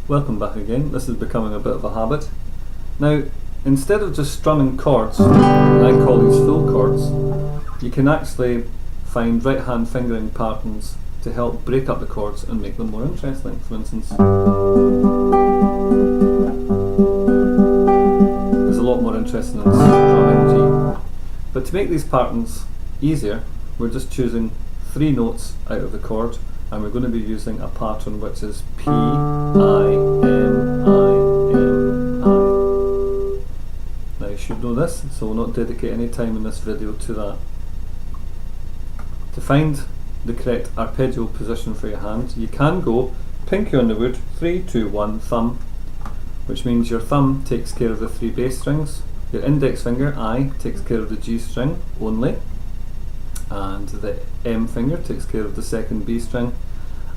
Welcome back again. This is becoming a bit of a habit. Now, instead of just strumming chords, I call these full chords, you can actually find right hand fingering patterns to help break up the chords and make them more interesting. For instance, there's a lot more interesting in strumming G. But to make these patterns easier, we're just choosing 3 notes out of the chord, and we're going to be using a pattern which is P, I, M, I, M, I. Now you should know this, so we'll not dedicate any time in this video to that. To find the correct arpeggio position for your hand, you can go pinky on the wood, 3, 2, 1, thumb, which means your thumb takes care of the 3 bass strings, your index finger, I, takes care of the G string only, and the M finger takes care of the 2nd B string,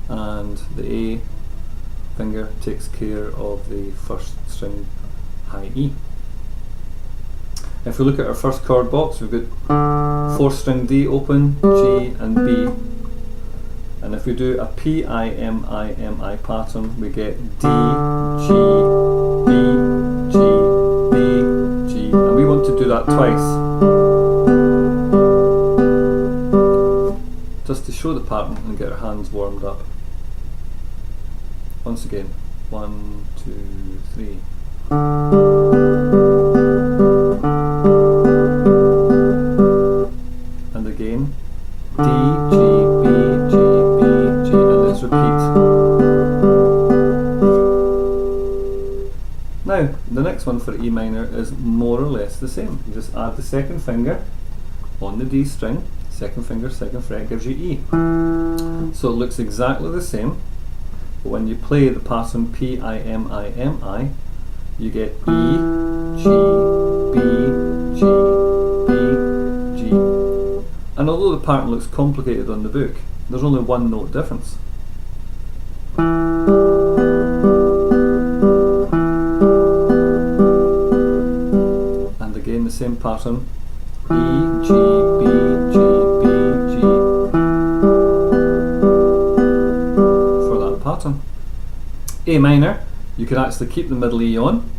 and the A finger takes care of the 1st string, high E. If we look at our first chord box, we've got 4th string D open, G and B. And if we do a P, I, M, I, M, I pattern, we get D, G, B, G, B, G. And we want to do that twice, just to show the pattern and get our hands warmed up. Once again, 1, 2, 3. And again, D, G, B, G, B, G, and let's repeat. Now, the next one for E minor is more or less the same. You just add the 2nd finger on the D string, 2nd finger, 2nd fret gives you E. So it looks exactly the same, but when you play the pattern P, I, M, I, M, I, you get E, G, B, G, B, G. And although the pattern looks complicated on the book, there's only 1 note difference. And again the same pattern, E, G, B, G, B, G, for that pattern. A minor, you could actually keep the middle E on,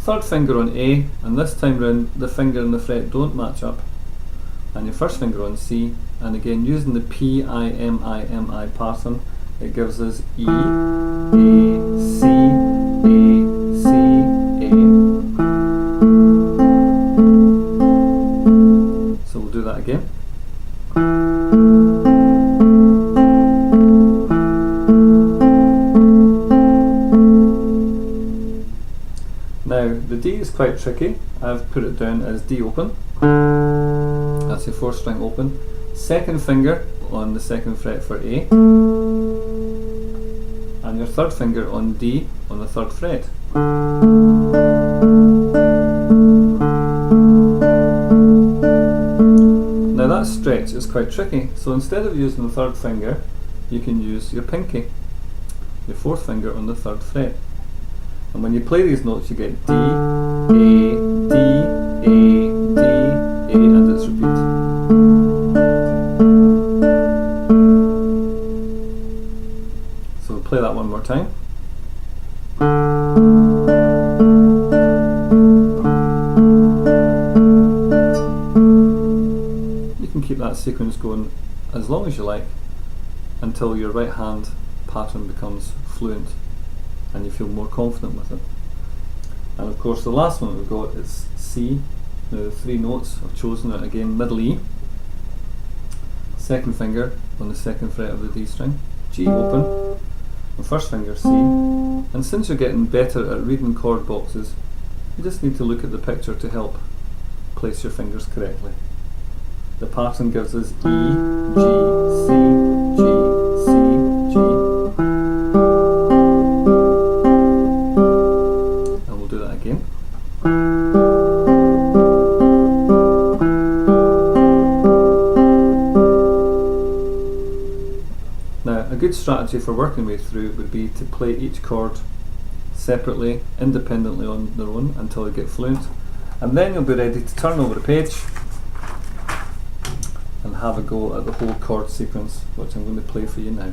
3rd finger on A, and this time round the finger and the fret don't match up, and your 1st finger on C, and again using the P, I, M, I, M, I pattern, it gives us E, A, C, A, C, A. So we'll do that again. Now the D is quite tricky. I've put it down as D open. That's your 4th string open. 2nd finger on the 2nd fret for A, and your 3rd finger on D on the 3rd fret. Now that stretch is quite tricky, so instead of using the 3rd finger, you can use your pinky, your 4th finger on the 3rd fret. And when you play these notes, you get D, A, D, A, D, A, and it's repeat. So we'll play that one more time. You can keep that sequence going as long as you like until your right hand pattern becomes fluent and you feel more confident with it. And of course the last one we've got is C. Now the 3 notes I've chosen are again middle E, 2nd finger on the 2nd fret of the D string, G open, and 1st finger C. And since you're getting better at reading chord boxes, you just need to look at the picture to help place your fingers correctly. The pattern gives us E, G, C, G, C, G. Now, a good strategy for working way through would be to play each chord separately, independently on their own until you get fluent, and then you'll be ready to turn over the page and have a go at the whole chord sequence, which I'm going to play for you now.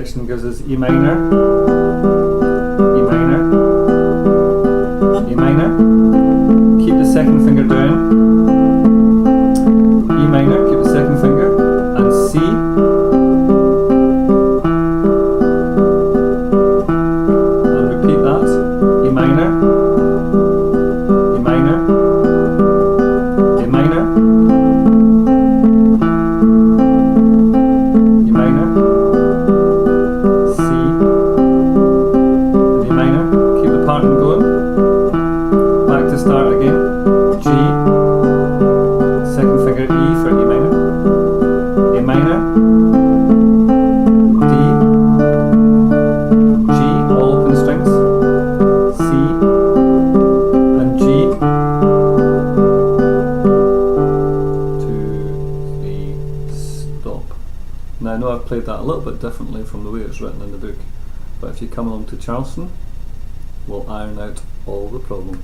section gives us E minor, E minor, E minor. Keep the second finger down. E minor, keep the second finger, and C. And repeat that. E minor, E minor, E minor, E minor, C, and E minor. Keep the pattern going. Back to start again. G, second finger E for E minor, A minor, D, G, all open strings, C, and G. 2, 3, stop. Now I know I've played that a little bit differently from the way it's written in the book, but if you come along to Charleston, we'll iron out all the problems.